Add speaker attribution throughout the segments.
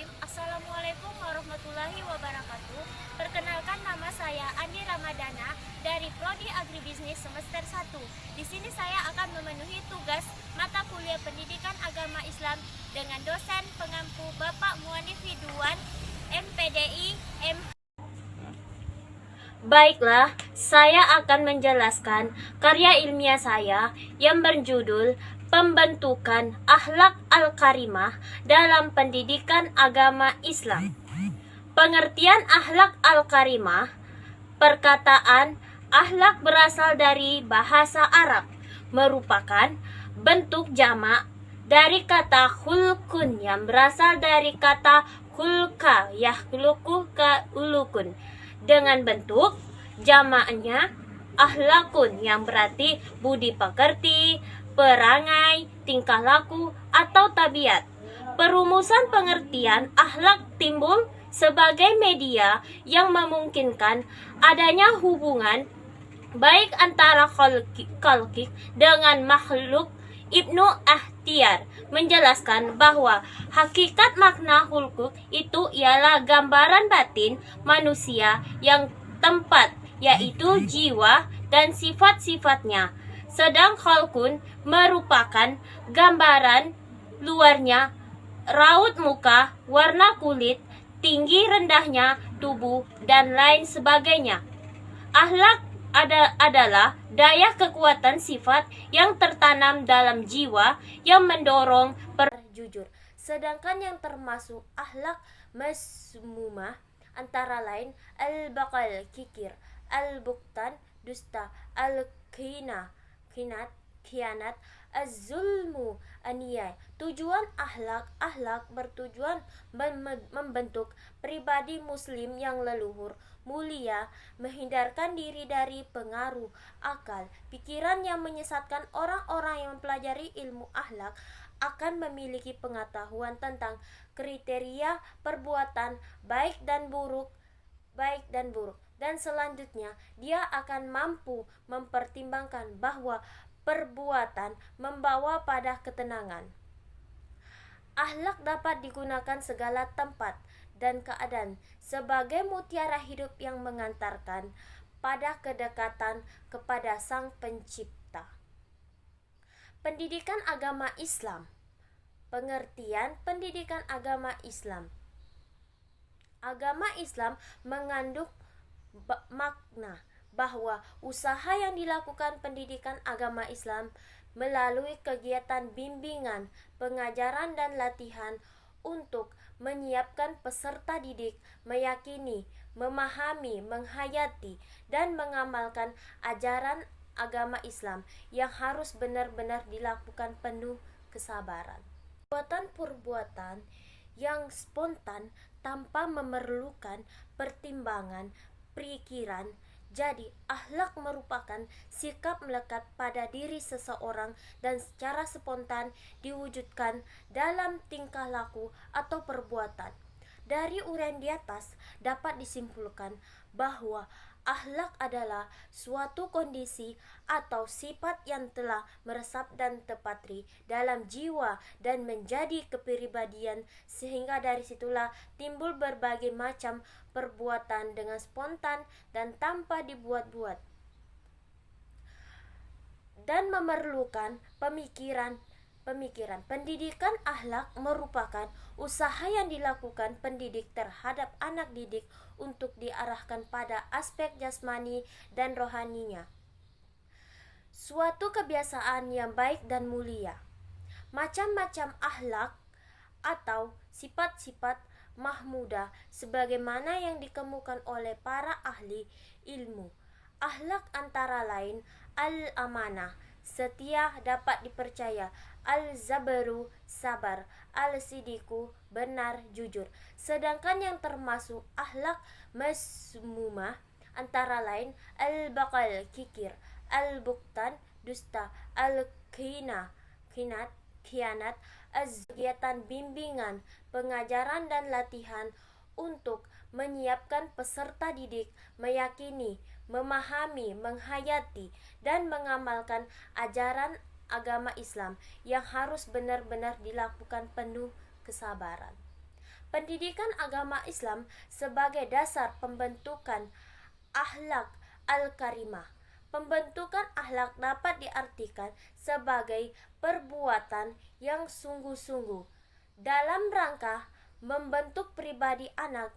Speaker 1: Bismillahirrahmanirrahim. Assalamualaikum warahmatullahi wabarakatuh. Perkenalkan, nama saya Andi Ramadana dari Prodi Agribisnis semester 1. Di sini saya akan memenuhi tugas mata kuliah Pendidikan Agama Islam dengan dosen pengampu Bapak Muanif Ridwan, MPDI, Baiklah, saya akan menjelaskan karya ilmiah saya yang berjudul Pembentukan Akhlak Al-Karimah dalam Pendidikan Agama Islam. Pengertian akhlak al-karimah, perkataan akhlak berasal dari bahasa Arab, merupakan bentuk jamak dari kata khulkun yang berasal dari kata khulka yakhluqu ka ulukun, dengan bentuk jamaknya akhlakun yang berarti budi pekerti, perangai, tingkah laku, atau tabiat. Perumusan pengertian akhlak timbul sebagai media yang memungkinkan adanya hubungan baik antara khalqik dengan makhluk. Ibnu Ahtiyar menjelaskan bahwa hakikat makna hulkuk itu ialah gambaran batin manusia yang tempat, yaitu jiwa dan sifat-sifatnya. Sedang khalqun merupakan gambaran luarnya, raut muka, warna kulit, tinggi rendahnya tubuh, dan lain sebagainya. Akhlak adalah daya kekuatan sifat yang tertanam dalam jiwa yang mendorong jujur. Sedangkan yang termasuk akhlak masmumah antara lain al-bakal kikir, al-buktan dusta, khianat, az-zulmu aniaya. Tujuan akhlak bertujuan membentuk pribadi muslim yang leluhur, mulia, menghindarkan diri dari pengaruh akal, pikiran yang menyesatkan. Orang-orang yang mempelajari ilmu akhlak akan memiliki pengetahuan tentang kriteria perbuatan baik dan buruk, dan selanjutnya dia akan mampu mempertimbangkan bahwa perbuatan membawa pada ketenangan. Akhlak dapat digunakan segala tempat dan keadaan sebagai mutiara hidup yang mengantarkan pada kedekatan kepada Sang Pencipta. Pendidikan agama Islam. Pengertian pendidikan agama Islam. Agama Islam mengandung makna bahwa usaha yang dilakukan pendidikan agama Islam melalui kegiatan bimbingan, pengajaran, dan latihan untuk menyiapkan peserta didik meyakini, memahami, menghayati, dan mengamalkan ajaran agama Islam yang harus benar-benar dilakukan penuh kesabaran. Perbuatan yang spontan tanpa memerlukan pertimbangan pikiran. Jadi, akhlak merupakan sikap melekat pada diri seseorang dan secara spontan diwujudkan dalam tingkah laku atau perbuatan. Dari uraian di atas dapat disimpulkan bahwa akhlak adalah suatu kondisi atau sifat yang telah meresap dan terpatri dalam jiwa dan menjadi kepribadian, sehingga dari situlah timbul berbagai macam perbuatan dengan spontan dan tanpa dibuat-buat dan memerlukan pemikiran. Pendidikan akhlak merupakan usaha yang dilakukan pendidik terhadap anak didik untuk diarahkan pada aspek jasmani dan rohaninya. Suatu kebiasaan yang baik dan mulia. Macam-macam akhlak atau sifat-sifat mahmudah sebagaimana yang dikemukakan oleh para ahli ilmu. Akhlak antara lain al-amanah, setia, dapat dipercaya, al-zabru, sabar, al-sidiku, benar, jujur. Sedangkan yang termasuk akhlak masmumah antara lain al-bakal kikir, al-buktan dusta, khianat, kegiatan bimbingan, pengajaran, dan latihan untuk menyiapkan peserta didik meyakini, memahami, menghayati, dan mengamalkan ajaran agama Islam yang harus benar-benar dilakukan penuh kesabaran.
Speaker 2: Pendidikan agama Islam sebagai dasar pembentukan akhlak al-karimah. Pembentukan akhlak dapat diartikan sebagai perbuatan yang sungguh-sungguh dalam rangka membentuk pribadi anak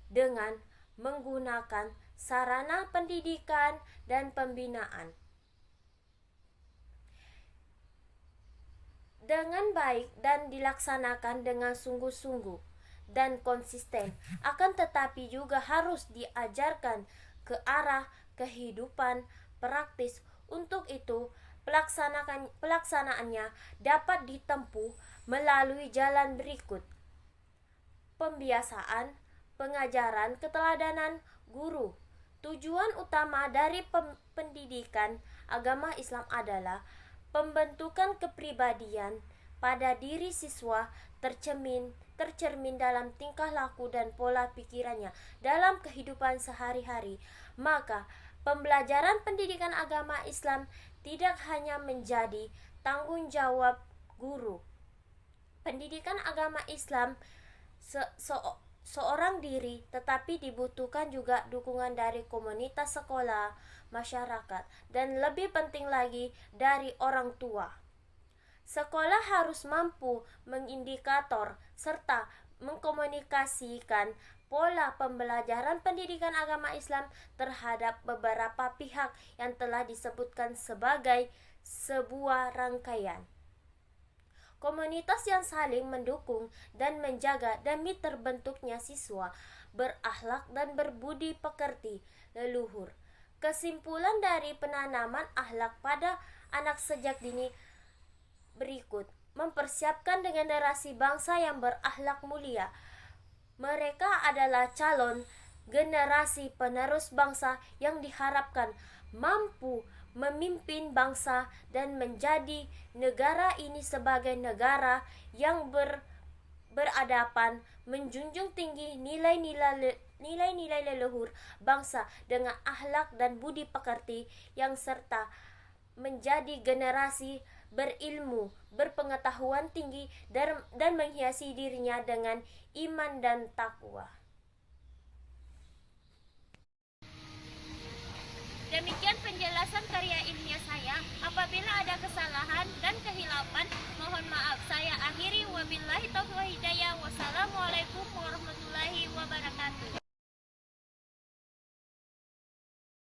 Speaker 2: dengan menggunakan sarana pendidikan dan pembinaan. Dengan baik dan dilaksanakan dengan sungguh-sungguh dan konsisten, akan tetapi juga harus diajarkan ke arah kehidupan praktis. Untuk itu, pelaksanaannya dapat ditempuh melalui jalan berikut: pembiasaan, pengajaran, keteladanan guru. Tujuan utama dari pendidikan agama Islam adalah pembentukan kepribadian pada diri siswa tercermin dalam tingkah laku dan pola pikirannya dalam kehidupan sehari-hari. Maka, pembelajaran pendidikan agama Islam tidak hanya menjadi tanggung jawab guru. Pendidikan agama Islam seorang diri, tetapi dibutuhkan juga dukungan dari komunitas sekolah, masyarakat, dan lebih penting lagi dari orang tua. Sekolah harus mampu mengindikator serta mengkomunikasikan pola pembelajaran pendidikan agama Islam terhadap beberapa pihak yang telah disebutkan sebagai sebuah rangkaian. Komunitas yang saling mendukung dan menjaga demi terbentuknya siswa berakhlak dan berbudi pekerti leluhur. Kesimpulan dari penanaman akhlak pada anak sejak dini berikut: mempersiapkan generasi bangsa yang berakhlak mulia. Mereka adalah calon generasi penerus bangsa yang diharapkan mampu memimpin bangsa dan menjadi negara ini sebagai negara yang beradaban, menjunjung tinggi nilai-nilai leluhur bangsa dengan akhlak dan budi pekerti yang serta menjadi generasi berilmu, berpengetahuan tinggi dan menghiasi dirinya dengan iman dan takwa.
Speaker 1: Demikian penjelasan karya ilmiah saya. Apabila ada kesalahan dan kehilafan, mohon maaf. Saya akhiri, wabillahi taufiq.